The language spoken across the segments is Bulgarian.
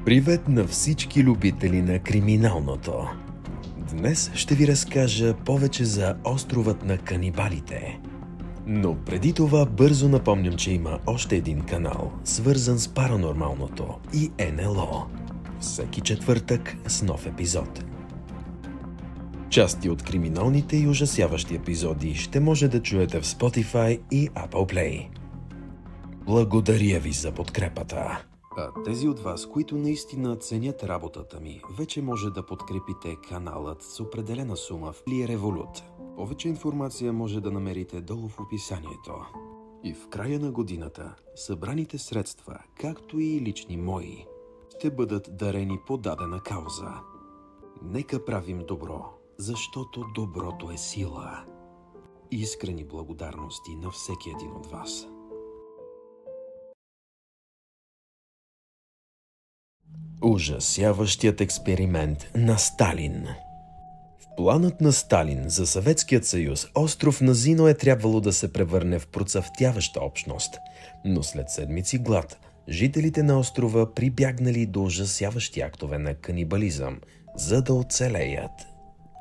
Привет на всички любители на криминалното! Днес ще ви разкажа повече за островът на канибалите. Но преди това бързо напомням, че има още един канал, свързан с паранормалното и НЛО. Всеки четвъртък с нов епизод. Части от криминалните и ужасяващи епизоди ще може да чуете в Spotify и Apple Play. Благодаря ви за подкрепата! А тези от вас, които наистина ценят работата ми, вече може да подкрепите каналът с определена сума в Revolut. Повече информация може да намерите долу в описанието. И в края на годината събраните средства, както и лични мои, ще бъдат дарени по дадена кауза. Нека правим добро, защото доброто е сила. Искрени благодарности на всеки един от вас. Ужасяващият експеримент на Сталин. В планът на Сталин за Съветският съюз остров Назино е трябвало да се превърне в процъфтяваща общност, но след седмици глад, жителите на острова прибягнали до ужасяващи актове на канибализъм, за да оцелеят.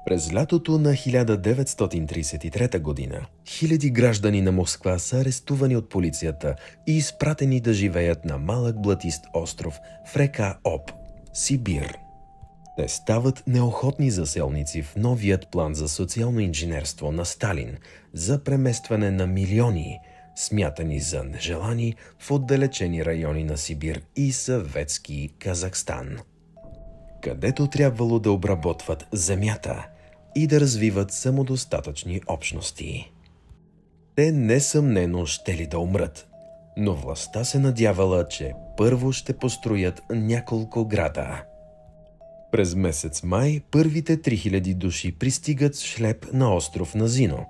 През лятото на 1933 година хиляди граждани на Москва са арестувани от полицията и изпратени да живеят на малък блатист остров в река Об, Сибир. Те стават неохотни заселници в новият план за социално инженерство на Сталин за преместване на милиони, смятани за нежелани в отдалечени райони на Сибир и съветски Казахстан, където трябвало да обработват земята и да развиват самодостатъчни общности. Те несъмнено щели да умрат, но властта се надявала, че първо ще построят няколко града. През месец май първите 3000 души пристигат с шлеп на остров Назино,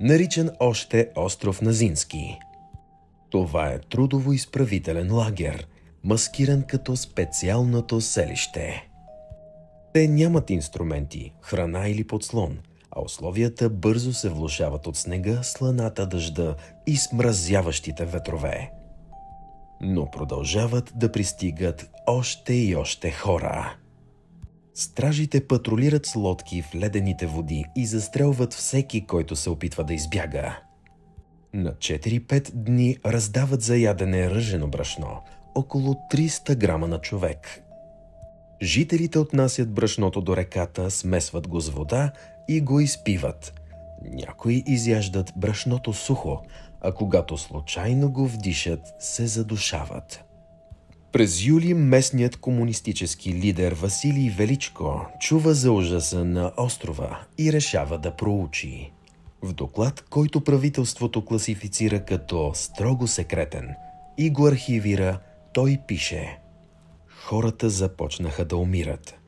наричан още остров Назински. Това е трудово-изправителен лагер, маскиран като специалното селище. Те нямат инструменти, храна или подслон, а условията бързо се влошават от снега, сланата, дъжда и смразяващите ветрове. Но продължават да пристигат още и още хора. Стражите патрулират с лодки в ледените води и застрелват всеки, който се опитва да избяга. На 4-5 дни раздават за ядене ръжено брашно, около 300 грама на човек. Жителите отнасят брашното до реката, смесват го с вода и го изпиват. Някои изяждат брашното сухо, а когато случайно го вдишат, се задушават. През юли местният комунистически лидер Василий Величко чува за ужаса на острова и решава да проучи. В доклад, който правителството класифицира като строго секретен и го архивира, той пише: хората започнаха да умират.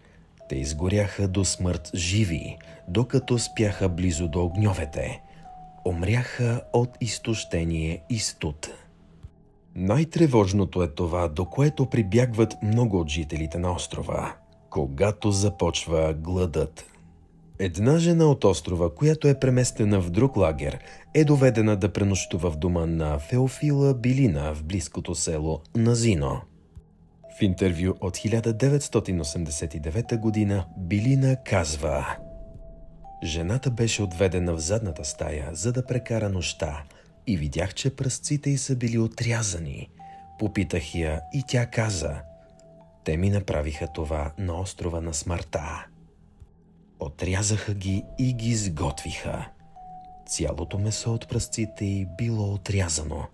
Те изгоряха до смърт живи, докато спяха близо до огньовете. Умряха от изтощение и студ. Най-тревожното е това, до което прибягват много от жителите на острова, когато започва гладът. Една жена от острова, която е преместена в друг лагер, е доведена да пренощува в дома на Феофила Билина в близкото село Назино. В интервю от 1989 година Билина казва: жената беше отведена в задната стая, за да прекара нощта, и видях, че пръстците й са били отрязани. Попитах я и тя каза: те ми направиха това на острова на смъртта. Отрязаха ги и ги сготвиха. Цялото месо от пръстците й било отрязано.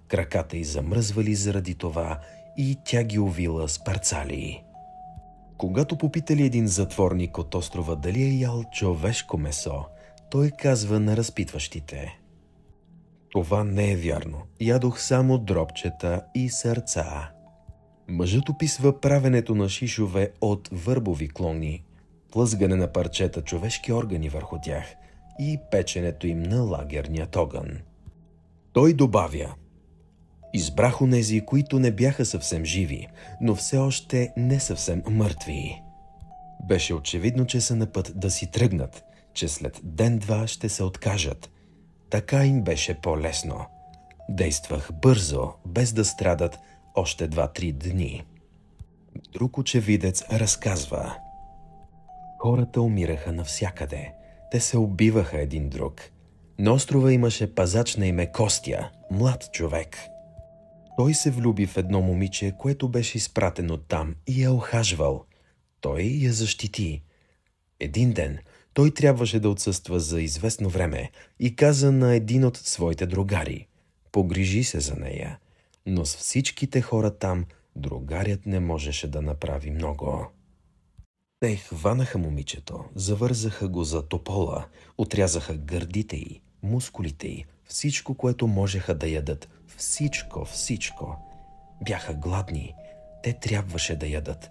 Краката й замръзвали заради това и тя ги увила с парцали. Когато попитали един затворник от острова дали е ял човешко месо, той казва на разпитващите: това не е вярно. Ядох само дробчета и сърца. Мъжът описва правенето на шишове от върбови клони, плъзгане на парчета човешки органи върху тях и печенето им на лагерният огън. Той добавя: избрах онези, които не бяха съвсем живи, но все още не съвсем мъртви. Беше очевидно, че са на път да си тръгнат, че след ден-два ще се откажат. Така им беше по-лесно. Действах бързо, без да страдат още 2-3 дни. Друг очевидец разказва: хората умираха навсякъде. Те се убиваха един друг. На острова имаше пазач на име Костя, млад човек. Той се влюби в едно момиче, което беше изпратено там и я охажвал. Той я защити. Един ден той трябваше да отсъства за известно време и каза на един от своите другари: погрижи се за нея. Но с всичките хора там другарят не можеше да направи много. Те хванаха момичето, завързаха го за топола, отрязаха гърдите й, мускулите й, всичко, което можеха да ядат. Всичко. Бяха гладни. Те трябваше да ядат.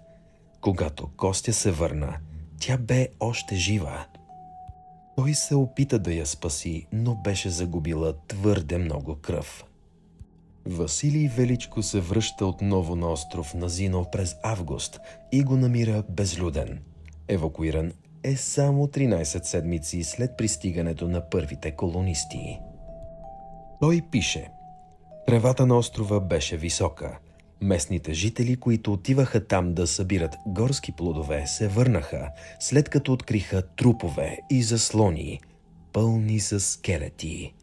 Когато Костя се върна, тя бе още жива. Той се опита да я спаси, но беше загубила твърде много кръв. Василий Величко се връща отново на остров Назино през август и го намира безлюден. Евакуиран е само 13 седмици след пристигането на първите колонисти. Той пише: тревата на острова беше висока. Местните жители, които отиваха там да събират горски плодове, се върнаха, след като откриха трупове и заслони, пълни с скелети.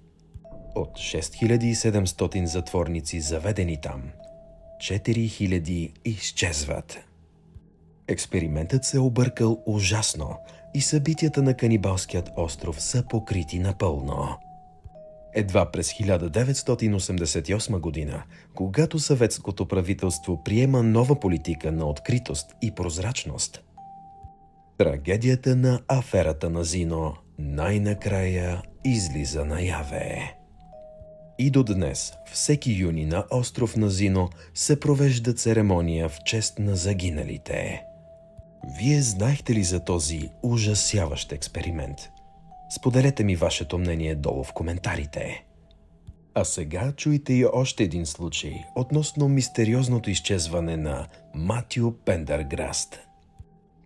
От 6700 затворници, заведени там, 4000 изчезват. Експериментът се объркал ужасно и събитията на канибалският остров са покрити напълно. Едва през 1988 година, когато съветското правителство приема нова политика на откритост и прозрачност, трагедията на аферата Назино най-накрая излиза наяве. И до днес, всеки юни на остров Назино се провежда церемония в чест на загиналите. Вие знаехте ли за този ужасяващ експеримент? Споделете ми вашето мнение долу в коментарите. А сега чуйте и още един случай относно мистериозното изчезване на Матю Пендъргаст.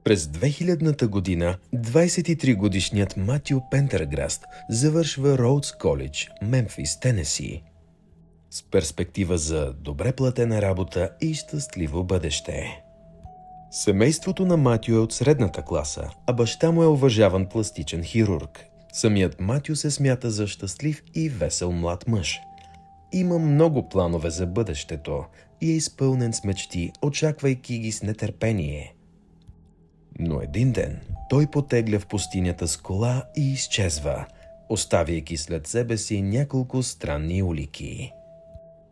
През 2000-та година 23-годишният Матю Пендъргаст завършва Роудс Колидж, Мемфис, Тенеси, с перспектива за добре платена работа и щастливо бъдеще. Семейството на Матю е от средната класа, а баща му е уважаван пластичен хирург. Самият Матю се смята за щастлив и весел млад мъж. Има много планове за бъдещето и е изпълнен с мечти, очаквайки ги с нетърпение. Но един ден той потегля в пустинята с кола и изчезва, оставяйки след себе си няколко странни улики.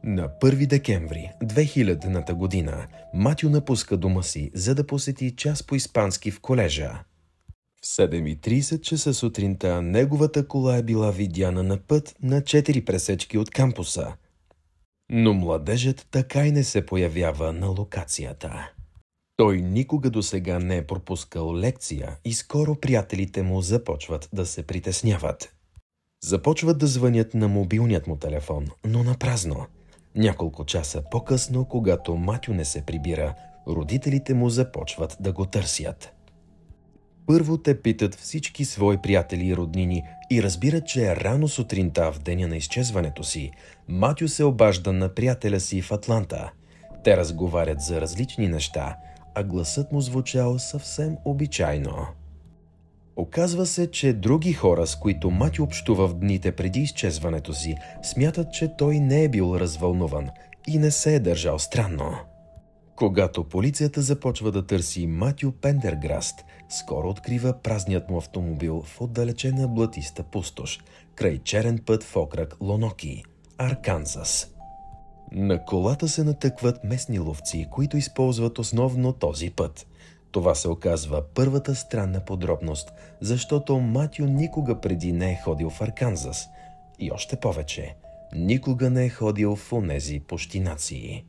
На 1 декември 2000-та година Матю напуска дома си, за да посети час по испански в колежа. В 7:30 часа сутринта неговата кола е била видяна на път на 4 пресечки от кампуса. Но младежът така и не се появява на локацията. Той никога досега не е пропускал лекция и скоро приятелите му започват да се притесняват. Започват да звънят на мобилният му телефон, но напразно. Няколко часа по-късно, когато Матю не се прибира, родителите му започват да го търсят. Първо те питат всички свои приятели и роднини и разбират, че рано сутринта в деня на изчезването си, Матю се обажда на приятеля си в Атланта. Те разговарят за различни неща, а гласът му звучал съвсем обичайно. Оказва се, че други хора, с които Матю общува в дните преди изчезването си, смятат, че той не е бил развълнуван и не се е държал странно. Когато полицията започва да търси Матю Пендъргаст, скоро открива празният му автомобил в отдалечена блатиста пустош, край черен път в окръг Лоноки, Арканзас. На колата се натъкват местни ловци, които използват основно този път. Това се оказва първата странна подробност, защото Матю никога преди не е ходил в Арканзас. И още повече, никога не е ходил в онези пущинации.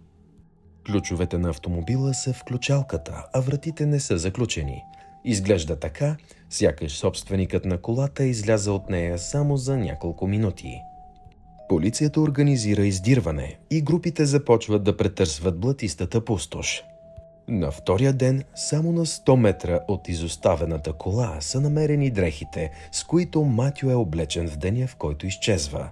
Ключовете на автомобила са в ключалката, а вратите не са заключени. Изглежда така, сякаш собственикът на колата е излязъл от нея само за няколко минути. Полицията организира издирване и групите започват да претърсват блатистата пустош. На втория ден, само на 100 метра от изоставената кола са намерени дрехите, с които Матю е облечен в деня, в който изчезва.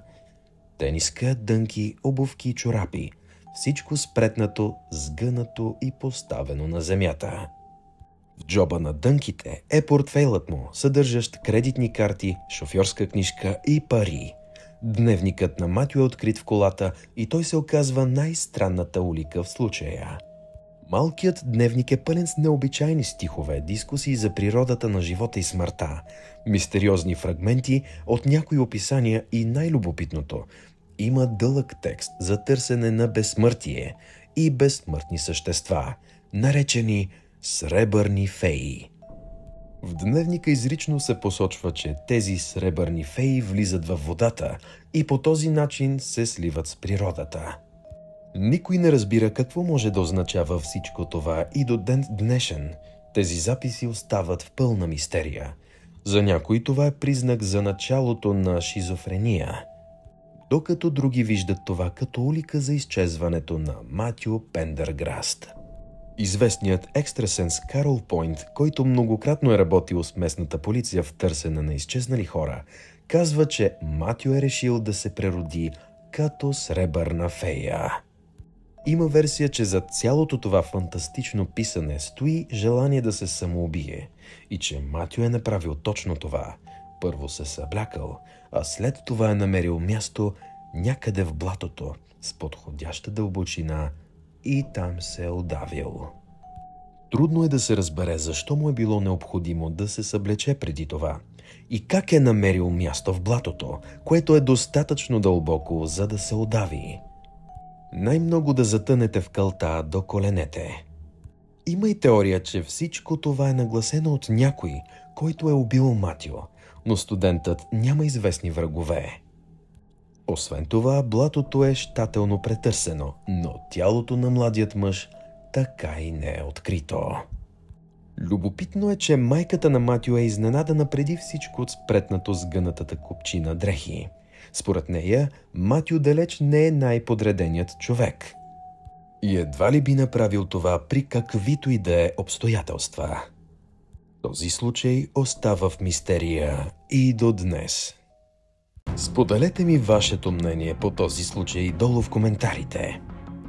Тениска, дънки, обувки и чорапи. Всичко спретнато, сгънато и поставено на земята. В джоба на дънките е портфейлът му, съдържащ кредитни карти, шофьорска книжка и пари. Дневникът на Матю е открит в колата и той се оказва най-странната улика в случая. Малкият дневник е пълен с необичайни стихове, дискусии за природата на живота и смъртта, мистериозни фрагменти от някои описания и най-любопитното – има дълъг текст за търсене на безсмъртие и безсмъртни същества, наречени сребърни феи. В дневника изрично се посочва, че тези сребърни феи влизат във водата и по този начин се сливат с природата. Никой не разбира какво може да означава всичко това и до ден днешен. Тези записи остават в пълна мистерия. За някои това е признак за началото на шизофрения, докато други виждат това като улика за изчезването на Матю Пендергаст. Известният екстрасенс Карол Пойнт, който многократно е работил с местната полиция в търсене на изчезнали хора, казва, че Матю е решил да се прероди като сребърна фея. Има версия, че за цялото това фантастично писане стои желание да се самоубие и че Матю е направил точно това. Първо се съблякал, а след това е намерил място някъде в блатото с подходяща дълбочина и там се е удавил. Трудно е да се разбере защо му е било необходимо да се съблече преди това и как е намерил място в блатото, което е достатъчно дълбоко, за да се удави. Най-много да затънете в калта до коленете. Има и теория, че всичко това е нагласено от някой, който е убил Матю, но студентът няма известни врагове. Освен това, блатото е щателно претърсено, но тялото на младият мъж така и не е открито. Любопитно е, че майката на Матю е изненадана преди всичко от спретнато сгънатата купчина дрехи. Според нея, Матю далеч не е най-подреденият човек. И едва ли би направил това при каквито и да е обстоятелства. Този случай остава в мистерия и до днес. Споделете ми вашето мнение по този случай долу в коментарите.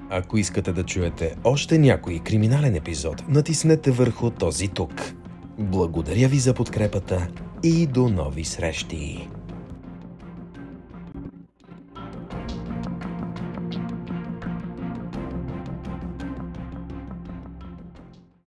Ако искате да чуете още някой криминален епизод, натиснете върху този тук. Благодаря ви за подкрепата и до нови срещи!